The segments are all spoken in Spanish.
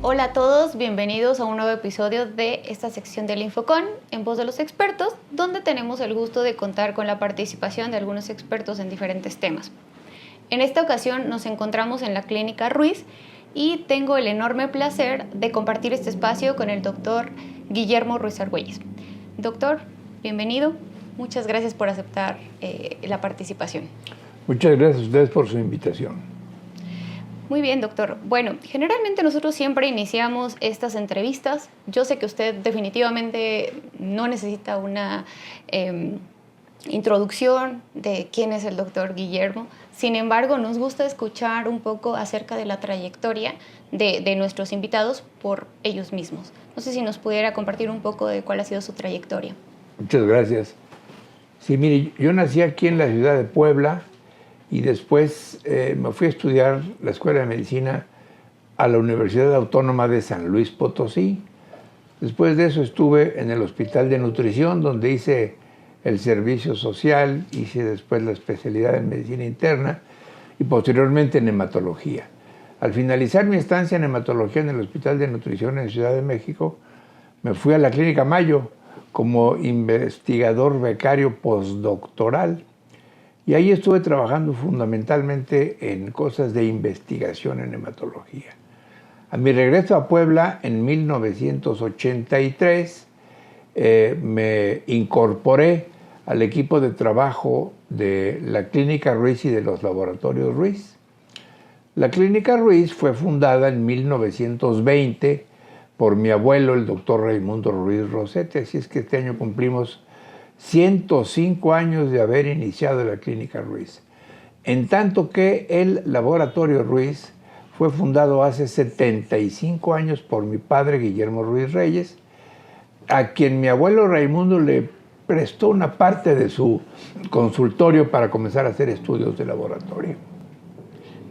Hola a todos, bienvenidos a un nuevo episodio de esta sección del Infocon en voz de los expertos, donde tenemos el gusto de contar con la participación de algunos expertos en diferentes temas. En esta ocasión nos encontramos en la Clínica Ruiz y tengo el enorme placer de compartir este espacio con el doctor Guillermo Ruiz Argüelles. Doctor, bienvenido. Muchas gracias por aceptar la participación. Muchas gracias a ustedes por su invitación. Muy bien, doctor. Bueno, generalmente nosotros siempre iniciamos estas entrevistas. Yo sé que usted definitivamente no necesita una introducción de quién es el doctor Guillermo. Sin embargo, nos gusta escuchar un poco acerca de la trayectoria de nuestros invitados por ellos mismos. No sé si nos pudiera compartir un poco de cuál ha sido su trayectoria. Muchas gracias. Sí, mire, yo nací aquí en la ciudad de Puebla y después me fui a estudiar la Escuela de Medicina a la Universidad Autónoma de San Luis Potosí. Después de eso estuve en el Hospital de Nutrición, donde hice el servicio social, hice después la especialidad en Medicina Interna y posteriormente en Hematología. Al finalizar mi estancia en Hematología en el Hospital de Nutrición en Ciudad de México, me fui a la Clínica Mayo como investigador becario postdoctoral. Y ahí estuve trabajando fundamentalmente en cosas de investigación en hematología. A mi regreso a Puebla en 1983 me incorporé al equipo de trabajo de la Clínica Ruiz y de los Laboratorios Ruiz. La Clínica Ruiz fue fundada en 1920 por mi abuelo, el doctor Raimundo Ruiz Rosete, así es que este año cumplimos 105 años de haber iniciado la Clínica Ruiz, en tanto que el Laboratorio Ruiz fue fundado hace 75 años por mi padre Guillermo Ruiz Reyes, a quien mi abuelo Raimundo le prestó una parte de su consultorio para comenzar a hacer estudios de laboratorio.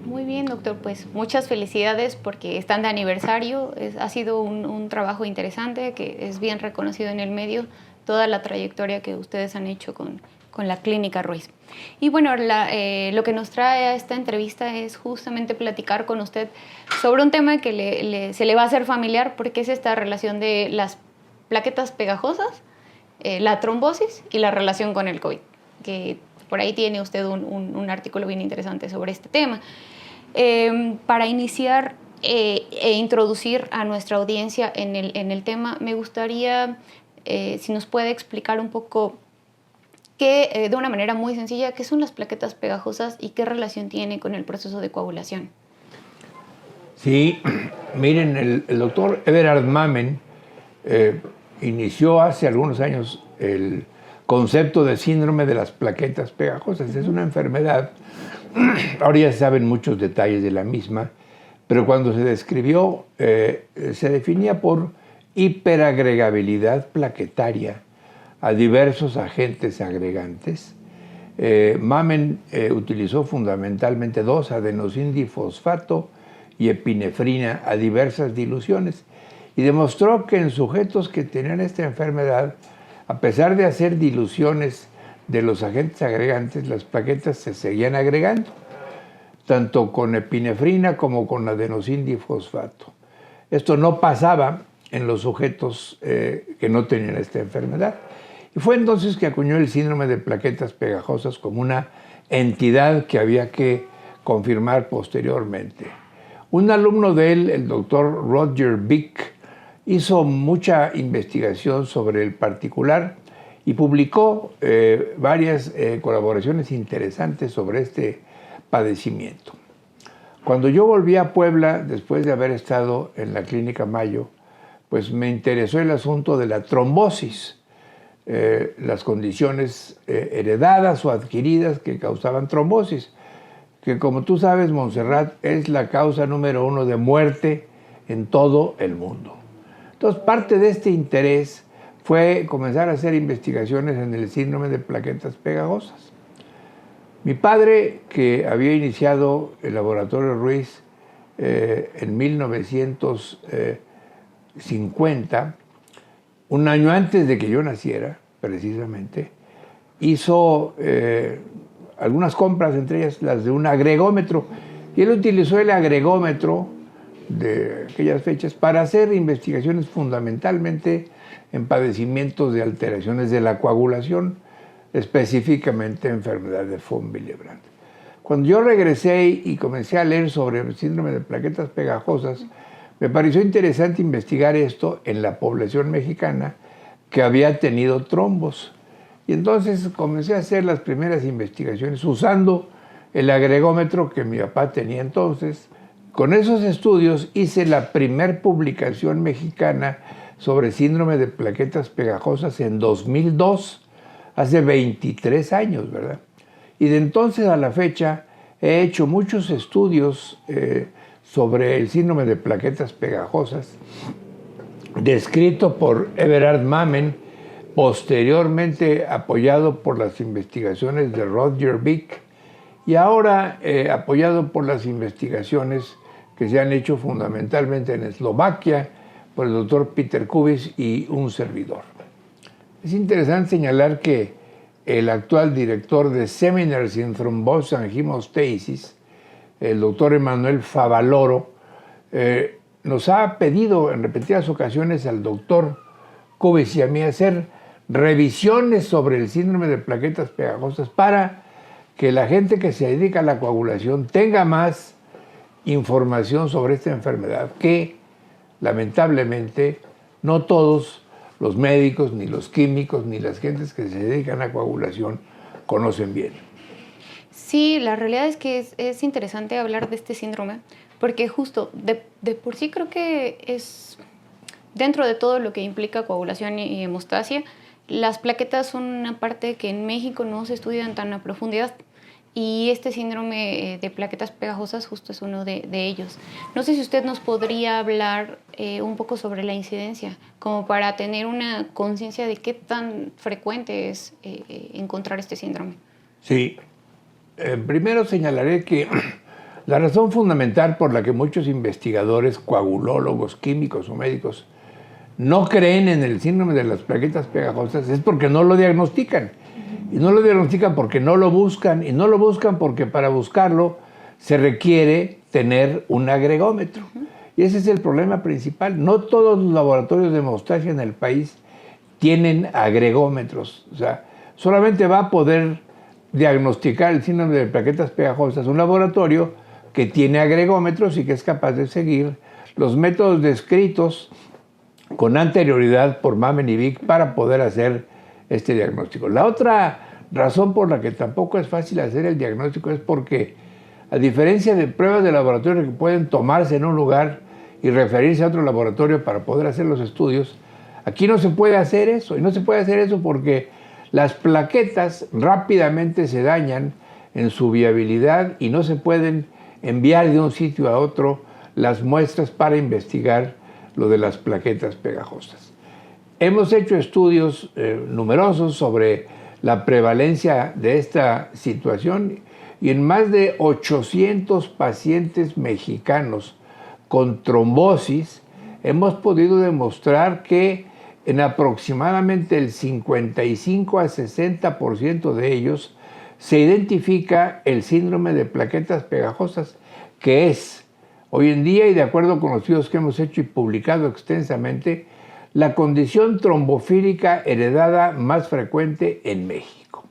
Muy bien, doctor, pues muchas felicidades porque están de aniversario. Ha sido un trabajo interesante que es bien reconocido en el medio, toda la trayectoria que ustedes han hecho con la Clínica Ruiz. Y bueno, lo que nos trae a esta entrevista es justamente platicar con usted sobre un tema que se le va a hacer familiar, porque es esta relación de las plaquetas pegajosas, la trombosis y la relación con el COVID, que por ahí tiene usted un artículo bien interesante sobre este tema. Para iniciar e introducir a nuestra audiencia en el tema, me gustaría si nos puede explicar un poco de una manera muy sencilla, qué son las plaquetas pegajosas y qué relación tiene con el proceso de coagulación. Sí, miren, el doctor Everard Mamen inició hace algunos años el concepto de síndrome de las plaquetas pegajosas. Es una enfermedad, ahora ya se saben muchos detalles de la misma, pero cuando se describió se definía por hiperagregabilidad plaquetaria a diversos agentes agregantes. Mamen utilizó fundamentalmente dos, adenosindifosfato y epinefrina, a diversas diluciones, y demostró que en sujetos que tenían esta enfermedad, a pesar de hacer diluciones de los agentes agregantes, las plaquetas se seguían agregando, tanto con epinefrina como con adenosindifosfato. Esto no pasaba en los sujetos que no tenían esta enfermedad. Y fue entonces que acuñó el síndrome de plaquetas pegajosas como una entidad que había que confirmar posteriormente. Un alumno de él, el doctor Roger Vick, hizo mucha investigación sobre el particular y publicó varias colaboraciones interesantes sobre este padecimiento. Cuando yo volví a Puebla, después de haber estado en la Clínica Mayo, pues me interesó el asunto de la trombosis, las condiciones heredadas o adquiridas que causaban trombosis, que como tú sabes, Montserrat, es la causa número 1 de muerte en todo el mundo. Entonces, parte de este interés fue comenzar a hacer investigaciones en el síndrome de plaquetas pegajosas. Mi padre, que había iniciado el Laboratorio Ruiz en 1950, un año antes de que yo naciera, precisamente, hizo algunas compras, entre ellas las de un agregómetro, y él utilizó el agregómetro de aquellas fechas para hacer investigaciones fundamentalmente en padecimientos de alteraciones de la coagulación, específicamente enfermedad de von Willebrand. Cuando yo regresé y comencé a leer sobre el síndrome de plaquetas pegajosas, me pareció interesante investigar esto en la población mexicana que había tenido trombos. Y entonces comencé a hacer las primeras investigaciones usando el agregómetro que mi papá tenía entonces. Con esos estudios hice la primer publicación mexicana sobre síndrome de plaquetas pegajosas en 2002, hace 23 años, ¿verdad? Y de entonces a la fecha he hecho muchos estudios sobre el síndrome de plaquetas pegajosas, descrito por Everard Mamen, posteriormente apoyado por las investigaciones de Roger Vick y ahora apoyado por las investigaciones que se han hecho fundamentalmente en Eslovaquia por el doctor Peter Kubis y un servidor. Es interesante señalar que el actual director de Seminars in Thrombosis and Hemostasis, el doctor Emanuel Favaloro, nos ha pedido en repetidas ocasiones al doctor Kubis y a mí hacer revisiones sobre el síndrome de plaquetas pegajosas para que la gente que se dedica a la coagulación tenga más información sobre esta enfermedad que lamentablemente no todos los médicos, ni los químicos, ni las gentes que se dedican a coagulación conocen bien. Sí, la realidad es que es interesante hablar de este síndrome porque justo de por sí creo que es dentro de todo lo que implica coagulación y hemostasia, las plaquetas son una parte que en México no se estudian tan a profundidad y este síndrome de plaquetas pegajosas justo es uno de ellos. No sé si usted nos podría hablar un poco sobre la incidencia, como para tener una conciencia de qué tan frecuente es encontrar este síndrome. Sí, primero señalaré que la razón fundamental por la que muchos investigadores, coagulólogos, químicos o médicos no creen en el síndrome de las plaquetas pegajosas es porque no lo diagnostican. Y no lo diagnostican porque no lo buscan, y no lo buscan porque para buscarlo se requiere tener un agregómetro. Y ese es el problema principal. No todos los laboratorios de hemostasia en el país tienen agregómetros. O sea, solamente va a poder diagnosticar el síndrome de plaquetas pegajosas un laboratorio que tiene agregómetros y que es capaz de seguir los métodos descritos con anterioridad por Mamen y Vick para poder hacer este diagnóstico. La otra razón por la que tampoco es fácil hacer el diagnóstico es porque, a diferencia de pruebas de laboratorio que pueden tomarse en un lugar y referirse a otro laboratorio para poder hacer los estudios, aquí no se puede hacer eso. Y no se puede hacer eso porque las plaquetas rápidamente se dañan en su viabilidad y no se pueden enviar de un sitio a otro las muestras para investigar lo de las plaquetas pegajosas. Hemos hecho estudios numerosos sobre la prevalencia de esta situación y en más de 800 pacientes mexicanos con trombosis hemos podido demostrar que en aproximadamente el 55 a 60% de ellos se identifica el síndrome de plaquetas pegajosas, que es hoy en día, y de acuerdo con los estudios que hemos hecho y publicado extensamente, la condición trombofílica heredada más frecuente en México.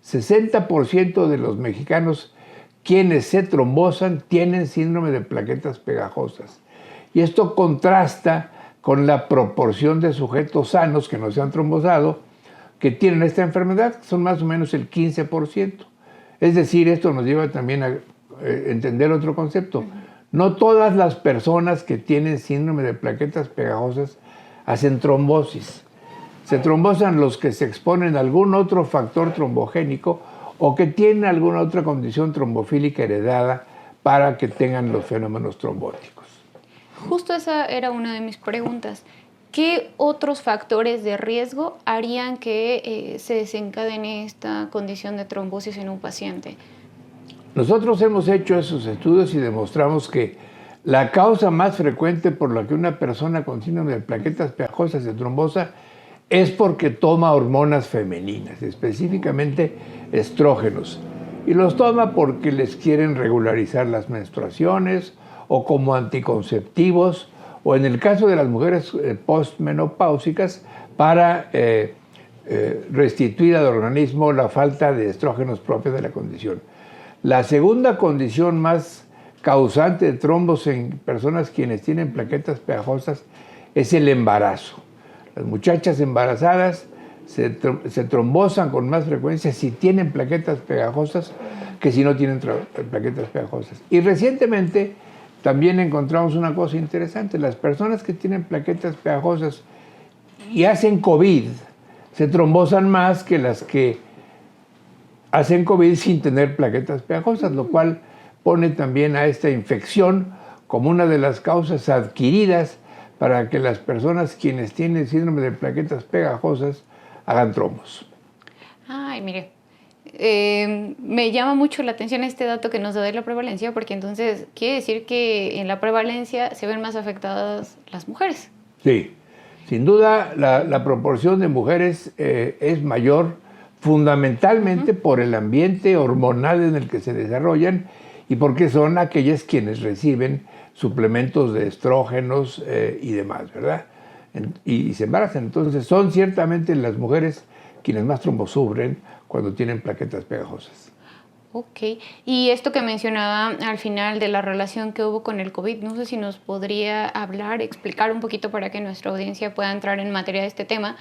60% de los mexicanos quienes se trombosan tienen síndrome de plaquetas pegajosas. Y esto contrasta con la proporción de sujetos sanos que no se han trombosado que tienen esta enfermedad, que son más o menos el 15%. Es decir, esto nos lleva también a entender otro concepto. No todas las personas que tienen síndrome de plaquetas pegajosas hacen trombosis. Se trombosan los que se exponen a algún otro factor trombogénico o que tienen alguna otra condición trombofílica heredada para que tengan los fenómenos trombóticos. Justo esa era una de mis preguntas. ¿Qué otros factores de riesgo harían que se desencadene esta condición de trombosis en un paciente? Nosotros hemos hecho esos estudios y demostramos que la causa más frecuente por la que una persona con síndrome de plaquetas pegajosas se trombosa es porque toma hormonas femeninas, específicamente estrógenos. Y los toma porque les quieren regularizar las menstruaciones o como anticonceptivos, o en el caso de las mujeres postmenopáusicas, para restituir al organismo la falta de estrógenos propios de la condición. La segunda condición más causante de trombos en personas quienes tienen plaquetas pegajosas es el embarazo. Las muchachas embarazadas se trombosan con más frecuencia si tienen plaquetas pegajosas que si no tienen plaquetas pegajosas. Y recientemente también encontramos una cosa interesante. Las personas que tienen plaquetas pegajosas y hacen COVID se trombosan más que las que hacen COVID sin tener plaquetas pegajosas, lo cual pone también a esta infección como una de las causas adquiridas para que las personas quienes tienen síndrome de plaquetas pegajosas hagan trombos. Ay, mire, me llama mucho la atención este dato que nos da de la prevalencia, porque entonces quiere decir que en la prevalencia se ven más afectadas las mujeres. Sí, sin duda la proporción de mujeres es mayor fundamentalmente por el ambiente hormonal en el que se desarrollan y porque son aquellas quienes reciben suplementos de estrógenos y demás, ¿verdad? Y se embarazan. Entonces son ciertamente las mujeres quienes más trombos sufren cuando tienen plaquetas pegajosas. Ok, y esto que mencionaba al final de la relación que hubo con el COVID, no sé si nos podría hablar, explicar un poquito para que nuestra audiencia pueda entrar en materia de este tema.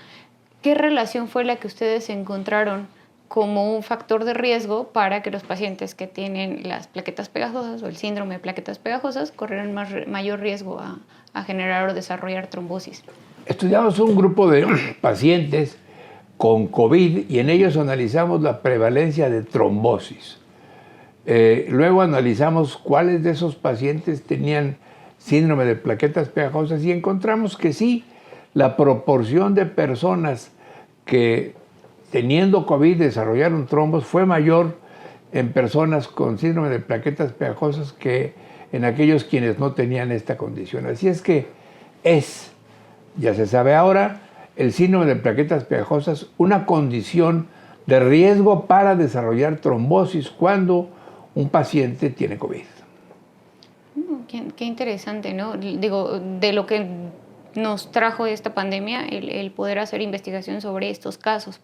¿Qué relación fue la que ustedes encontraron como un factor de riesgo para que los pacientes que tienen las plaquetas pegajosas o el síndrome de plaquetas pegajosas corrieran mayor riesgo a generar o desarrollar trombosis? Estudiamos un grupo de pacientes con COVID y en ellos analizamos la prevalencia de trombosis. Luego analizamos cuáles de esos pacientes tenían síndrome de plaquetas pegajosas y encontramos que sí, la proporción de personas que teniendo COVID desarrollaron trombos fue mayor en personas con síndrome de plaquetas pegajosas que en aquellos quienes no tenían esta condición. Así es que ya se sabe ahora, el síndrome de plaquetas pegajosas una condición de riesgo para desarrollar trombosis cuando un paciente tiene COVID. Qué interesante, ¿no? Digo, de lo que nos trajo esta pandemia, el poder hacer investigación sobre estos casos.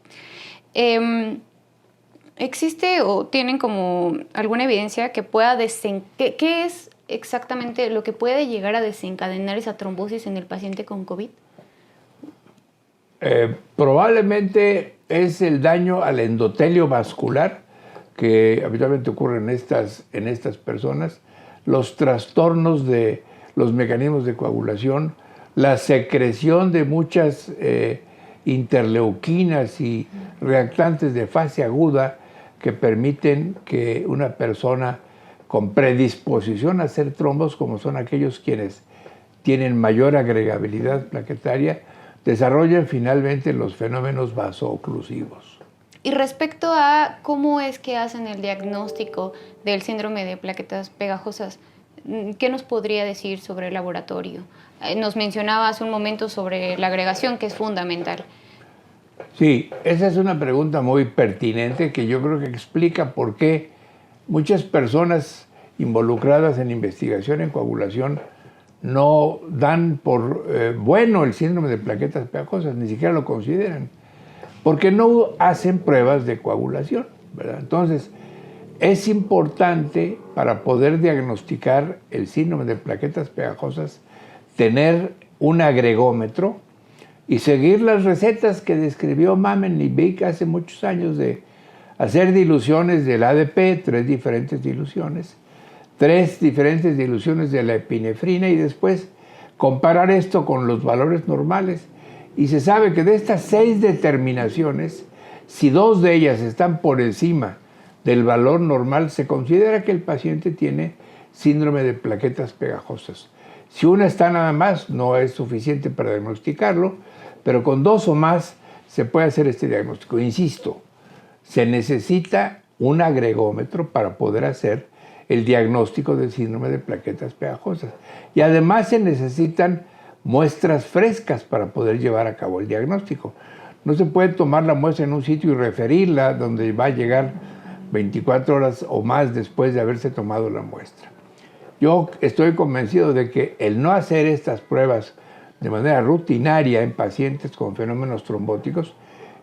¿Existe o tienen como alguna evidencia que pueda qué es exactamente lo que puede llegar a desencadenar esa trombosis en el paciente con COVID? Probablemente es el daño al endotelio vascular que habitualmente ocurre en estas personas, los trastornos de los mecanismos de coagulación, la secreción de muchas interleuquinas y reactantes de fase aguda que permiten que una persona con predisposición a hacer trombos, como son aquellos quienes tienen mayor agregabilidad plaquetaria, desarrollen finalmente los fenómenos vasooclusivos. Y respecto a cómo es que hacen el diagnóstico del síndrome de plaquetas pegajosas, ¿qué nos podría decir sobre el laboratorio? Nos mencionaba hace un momento sobre la agregación, que es fundamental. Sí, esa es una pregunta muy pertinente que yo creo que explica por qué muchas personas involucradas en investigación en coagulación no dan por bueno el síndrome de plaquetas pegajosas, ni siquiera lo consideran, porque no hacen pruebas de coagulación, ¿verdad? Entonces, es importante para poder diagnosticar el síndrome de plaquetas pegajosas tener un agregómetro y seguir las recetas que describió Mamen y Vick hace muchos años de hacer diluciones del ADP, 3 diferentes diluciones, 3 diferentes diluciones de la epinefrina y después comparar esto con los valores normales. Y se sabe que de estas 6 determinaciones, si 2 de ellas están por encima del valor normal, se considera que el paciente tiene síndrome de plaquetas pegajosas. Si una está nada más, no es suficiente para diagnosticarlo, pero con 2 o más se puede hacer este diagnóstico. Insisto, se necesita un agregómetro para poder hacer el diagnóstico del síndrome de plaquetas pegajosas. Y además se necesitan muestras frescas para poder llevar a cabo el diagnóstico. No se puede tomar la muestra en un sitio y referirla donde va a llegar 24 horas o más después de haberse tomado la muestra. Yo estoy convencido de que el no hacer estas pruebas de manera rutinaria en pacientes con fenómenos trombóticos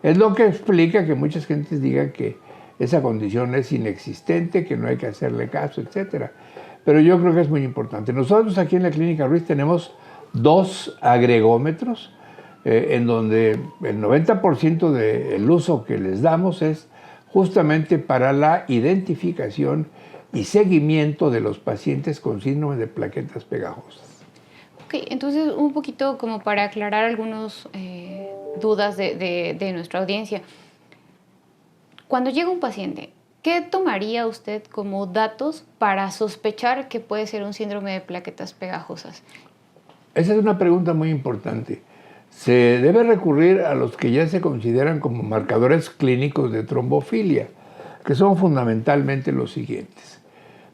es lo que explica que muchas gentes digan que esa condición es inexistente, que no hay que hacerle caso, etc. Pero yo creo que es muy importante. Nosotros aquí en la Clínica Ruiz tenemos 2 agregómetros en donde el 90% del uso que les damos es justamente para la identificación y seguimiento de los pacientes con síndrome de plaquetas pegajosas. Ok, entonces un poquito como para aclarar algunas dudas de nuestra audiencia. Cuando llega un paciente, ¿qué tomaría usted como datos para sospechar que puede ser un síndrome de plaquetas pegajosas? Esa es una pregunta muy importante. Se debe recurrir a los que ya se consideran como marcadores clínicos de trombofilia, que son fundamentalmente los siguientes.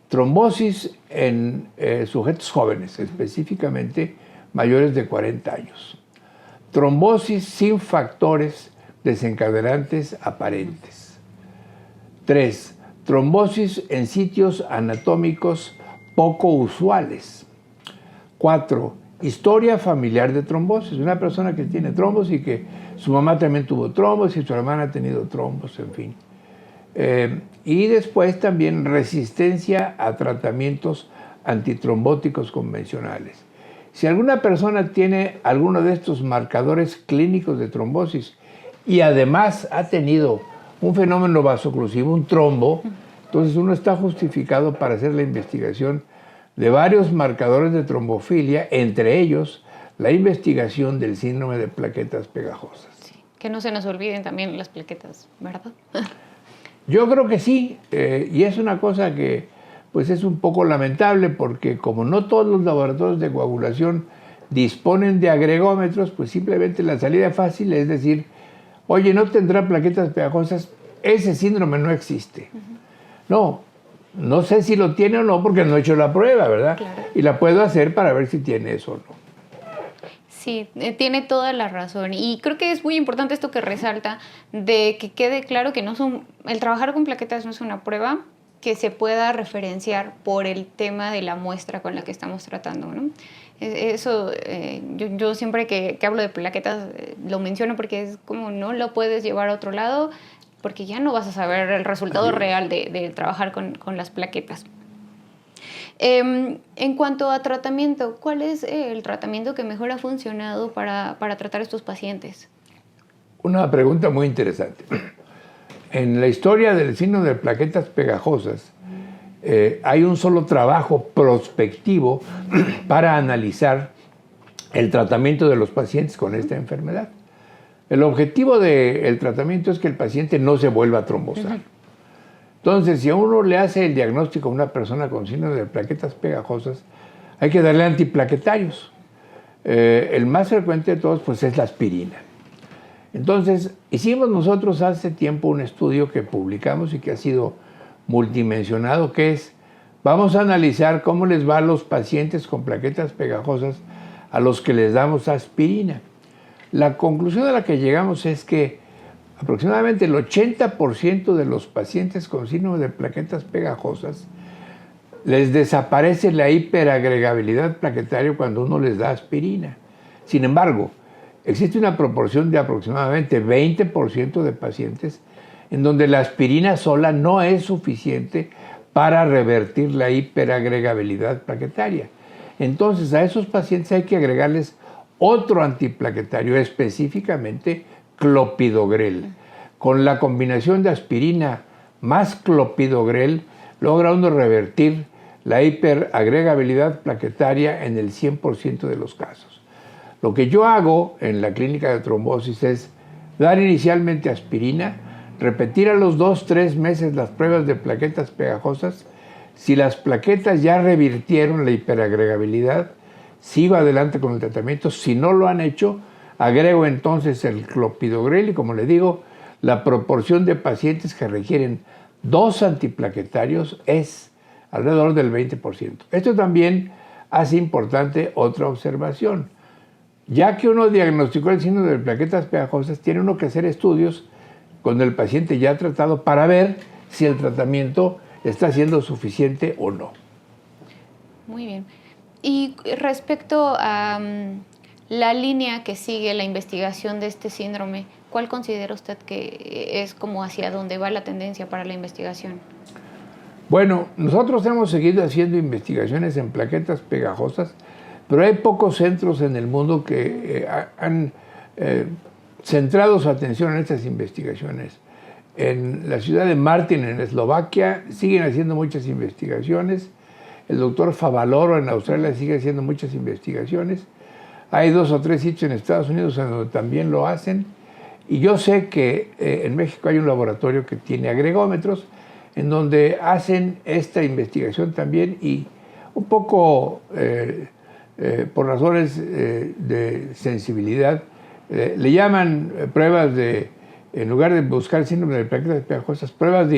Trombosis en sujetos jóvenes, específicamente mayores de 40 años. Trombosis sin factores desencadenantes aparentes. 3. Trombosis en sitios anatómicos poco usuales. 4. Historia familiar de trombosis. Una persona que tiene trombosis y que su mamá también tuvo trombosis, su hermana ha tenido trombosis, en fin. Y después también resistencia a tratamientos antitrombóticos convencionales. Si alguna persona tiene alguno de estos marcadores clínicos de trombosis y además ha tenido un fenómeno vasoclusivo, un trombo, entonces uno está justificado para hacer la investigación de varios marcadores de trombofilia, entre ellos la investigación del síndrome de plaquetas pegajosas. Sí, que no se nos olviden también las plaquetas, ¿verdad? Yo creo que sí, y es una cosa que pues es un poco lamentable porque como no todos los laboratorios de coagulación disponen de agregómetros, pues simplemente la salida fácil es decir, oye, ¿no tendrá plaquetas pegajosas? Ese síndrome no existe. No sé si lo tiene o no porque no he hecho la prueba, ¿verdad? Claro. Y la puedo hacer para ver si tiene eso o no. Sí, tiene toda la razón. Y creo que es muy importante esto que resalta, de que quede claro que el trabajar con plaquetas no es una prueba que se pueda referenciar por el tema de la muestra con la que estamos tratando, ¿no? Eso, yo siempre que hablo de plaquetas lo menciono porque es como no lo puedes llevar a otro lado porque ya no vas a saber el resultado real de trabajar con las plaquetas. En cuanto a tratamiento, ¿cuál es el tratamiento que mejor ha funcionado para tratar a estos pacientes? Una pregunta muy interesante. En la historia del síndrome de plaquetas pegajosas hay un solo trabajo prospectivo para analizar el tratamiento de los pacientes con esta enfermedad. El objetivo del tratamiento es que el paciente no se vuelva a trombosar. Entonces, si a uno le hace el diagnóstico a una persona con síndrome de plaquetas pegajosas, hay que darle antiplaquetarios. El más frecuente de todos pues, es la aspirina. Entonces, hicimos nosotros hace tiempo un estudio que publicamos y que ha sido multimensionado, que es, vamos a analizar cómo les va a los pacientes con plaquetas pegajosas a los que les damos aspirina. La conclusión a la que llegamos es que aproximadamente el 80% de los pacientes con síndrome de plaquetas pegajosas les desaparece la hiperagregabilidad plaquetaria cuando uno les da aspirina. Sin embargo, existe una proporción de aproximadamente 20% de pacientes en donde la aspirina sola no es suficiente para revertir la hiperagregabilidad plaquetaria. Entonces, a esos pacientes hay que agregarles otro antiplaquetario, específicamente clopidogrel. Con la combinación de aspirina más clopidogrel, logra uno revertir la hiperagregabilidad plaquetaria en el 100% de los casos. Lo que yo hago en la clínica de trombosis es dar inicialmente aspirina, repetir a los 2-3 meses las pruebas de plaquetas pegajosas. Si las plaquetas ya revirtieron la hiperagregabilidad, sigo adelante con el tratamiento. Si no lo han hecho, agrego entonces el clopidogrel y, como le digo, la proporción de pacientes que requieren 2 antiplaquetarios es alrededor del 20%. Esto también hace importante otra observación. Ya que uno diagnosticó el síndrome de plaquetas pegajosas, tiene uno que hacer estudios con el paciente ya tratado para ver si el tratamiento está siendo suficiente o no. Muy bien. Y respecto a la línea que sigue la investigación de este síndrome, ¿cuál considera usted que es como hacia dónde va la tendencia para la investigación? Bueno, nosotros hemos seguido haciendo investigaciones en plaquetas pegajosas, pero hay pocos centros en el mundo que han centrado su atención en estas investigaciones. En la ciudad de Martin, en Eslovaquia, siguen haciendo muchas investigaciones. El doctor Favaloro en Australia sigue haciendo muchas investigaciones. Hay 2 o 3 sitios en Estados Unidos en donde también lo hacen. Y yo sé que en México hay un laboratorio que tiene agregómetros en donde hacen esta investigación también y un poco por razones de sensibilidad le llaman pruebas de, en lugar de buscar síndrome de plaquetas pegajosas, pruebas de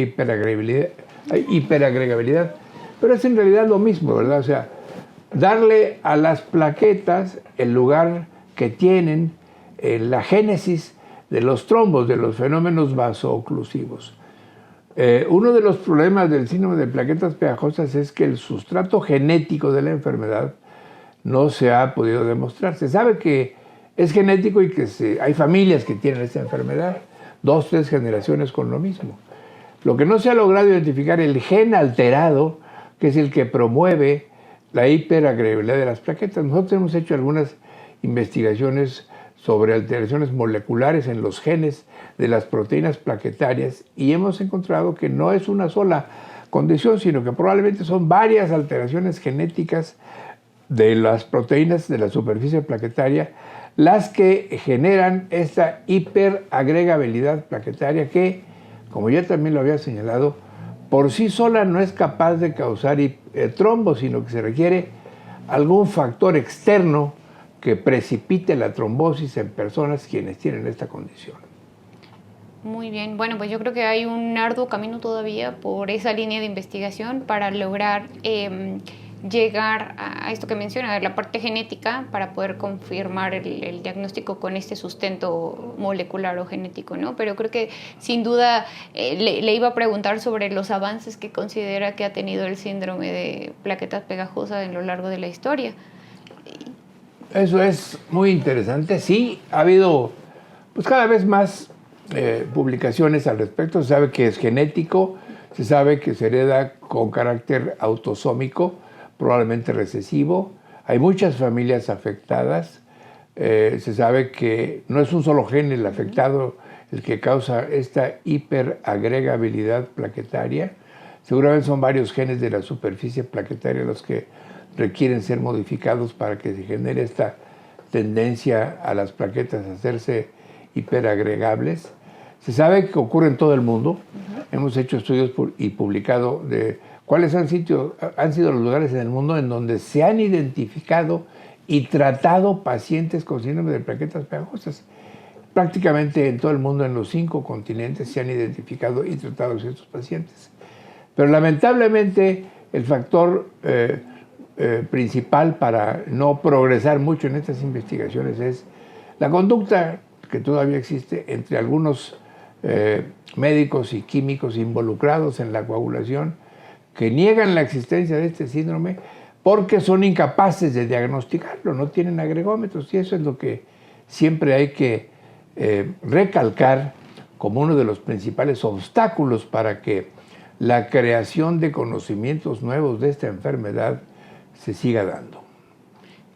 hiperagregabilidad, pero es en realidad lo mismo, ¿verdad? O sea, darle a las plaquetas el lugar que tienen en la génesis de los trombos, de los fenómenos vasooclusivos. Uno de los problemas del síndrome de plaquetas pegajosas es que el sustrato genético de la enfermedad no se ha podido demostrar. Se sabe que es genético y que hay familias que tienen esta enfermedad, 2, 3 generaciones con lo mismo. Lo que no se ha logrado identificar el gen alterado, que es el que promueve la hiperagregabilidad de las plaquetas. Nosotros hemos hecho algunas investigaciones sobre alteraciones moleculares en los genes de las proteínas plaquetarias y hemos encontrado que no es una sola condición, sino que probablemente son varias alteraciones genéticas de las proteínas de la superficie plaquetaria las que generan esta hiperagregabilidad plaquetaria que, como ya también lo había señalado, por sí sola no es capaz de causar trombos, sino que se requiere algún factor externo que precipite la trombosis en personas quienes tienen esta condición. Muy bien, bueno, pues yo creo que hay un arduo camino todavía por esa línea de investigación para lograr llegar a esto que menciona, la parte genética, para poder confirmar el diagnóstico con este sustento molecular o genético, ¿no? Pero creo que sin duda le iba a preguntar sobre los avances que considera que ha tenido el síndrome de plaquetas pegajosas en lo largo de la historia. Eso es muy interesante. Sí, ha habido pues cada vez más publicaciones al respecto. Se sabe que es genético, se sabe que se hereda con carácter autosómico, probablemente recesivo. Hay muchas familias afectadas. Se sabe que no es un solo gen el afectado el que causa esta hiperagregabilidad plaquetaria. Seguramente son varios genes de la superficie plaquetaria los que requieren ser modificados para que se genere esta tendencia a las plaquetas a hacerse hiperagregables. Se sabe que ocurre en todo el mundo. Hemos hecho estudios y publicado de cuáles han sido los lugares en el mundo en donde se han identificado y tratado pacientes con síndrome de plaquetas pegajosas. Prácticamente en todo el mundo, en los 5 continentes, se han identificado y tratado a estos pacientes. Pero lamentablemente el factor principal para no progresar mucho en estas investigaciones es la conducta que todavía existe entre algunos médicos y químicos involucrados en la coagulación que niegan la existencia de este síndrome porque son incapaces de diagnosticarlo, no tienen agregómetros, y eso es lo que siempre hay que recalcar como uno de los principales obstáculos para que la creación de conocimientos nuevos de esta enfermedad se siga dando.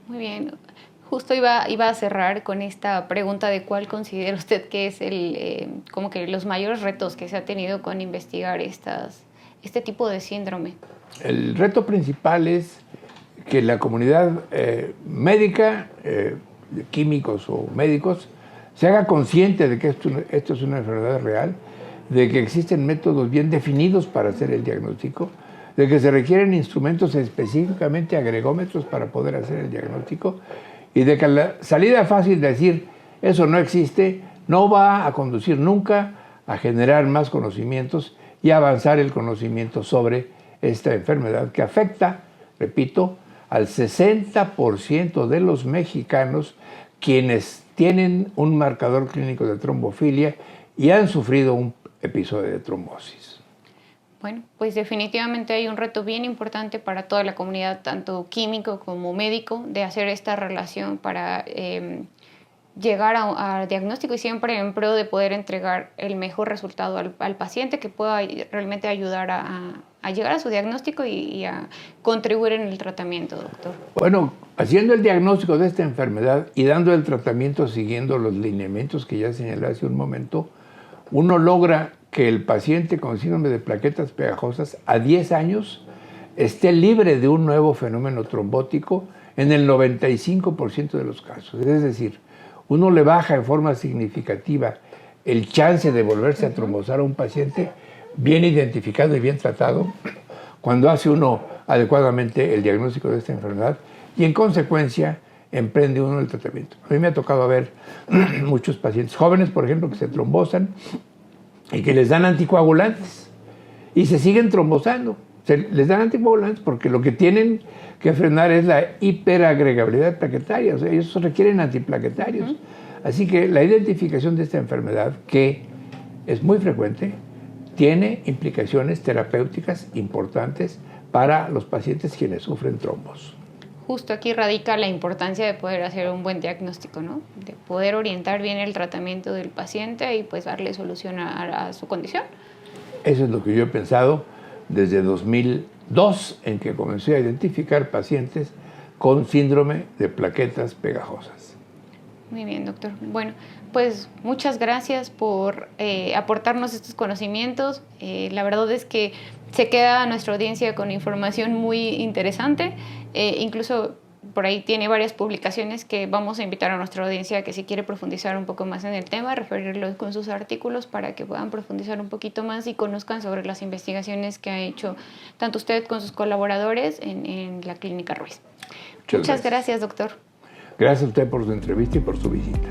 Muy bien. Justo iba a cerrar con esta pregunta de cuál considera usted que es como que los mayores retos que se ha tenido con investigar este tipo de síndrome. El reto principal es que la comunidad médica, químicos o médicos, se haga consciente de que esto es una enfermedad real, de que existen métodos bien definidos para hacer el diagnóstico, de que se requieren instrumentos específicamente agregómetros para poder hacer el diagnóstico y de que la salida fácil de decir eso no existe no va a conducir nunca a generar más conocimientos y avanzar el conocimiento sobre esta enfermedad que afecta, repito, al 60% de los mexicanos quienes tienen un marcador clínico de trombofilia y han sufrido un episodio de trombosis. Bueno, pues definitivamente hay un reto bien importante para toda la comunidad, tanto químico como médico, de hacer esta relación para llegar a diagnóstico y siempre en pro de poder entregar el mejor resultado al paciente que pueda realmente ayudar a llegar a su diagnóstico y a contribuir en el tratamiento, doctor. Bueno, haciendo el diagnóstico de esta enfermedad y dando el tratamiento siguiendo los lineamientos que ya señalé hace un momento, uno logra que el paciente con síndrome de plaquetas pegajosas a 10 años esté libre de un nuevo fenómeno trombótico en el 95% de los casos. Es decir, uno le baja en forma significativa el chance de volverse a trombosar a un paciente bien identificado y bien tratado cuando hace uno adecuadamente el diagnóstico de esta enfermedad y en consecuencia emprende uno el tratamiento. A mí me ha tocado ver muchos pacientes jóvenes, por ejemplo, que se trombosan y que les dan anticoagulantes y se siguen trombosando. Les dan anticoagulantes porque lo que tienen que frenar es la hiperagregabilidad plaquetaria, o sea, ellos requieren antiplaquetarios. Así que la identificación de esta enfermedad, que es muy frecuente, tiene implicaciones terapéuticas importantes para los pacientes quienes sufren trombos. Justo aquí radica la importancia de poder hacer un buen diagnóstico, ¿no? De poder orientar bien el tratamiento del paciente y pues darle solución a su condición. Eso es lo que yo he pensado desde 2002, en que comencé a identificar pacientes con síndrome de plaquetas pegajosas. Muy bien, doctor. Bueno, pues muchas gracias por aportarnos estos conocimientos. La verdad es que se queda nuestra audiencia con información muy interesante. Incluso por ahí tiene varias publicaciones que vamos a invitar a nuestra audiencia que si quiere profundizar un poco más en el tema, referirlos con sus artículos para que puedan profundizar un poquito más y conozcan sobre las investigaciones que ha hecho tanto usted con sus colaboradores en la Clínica Ruiz. Muchas gracias, doctor. Gracias a usted por su entrevista y por su visita.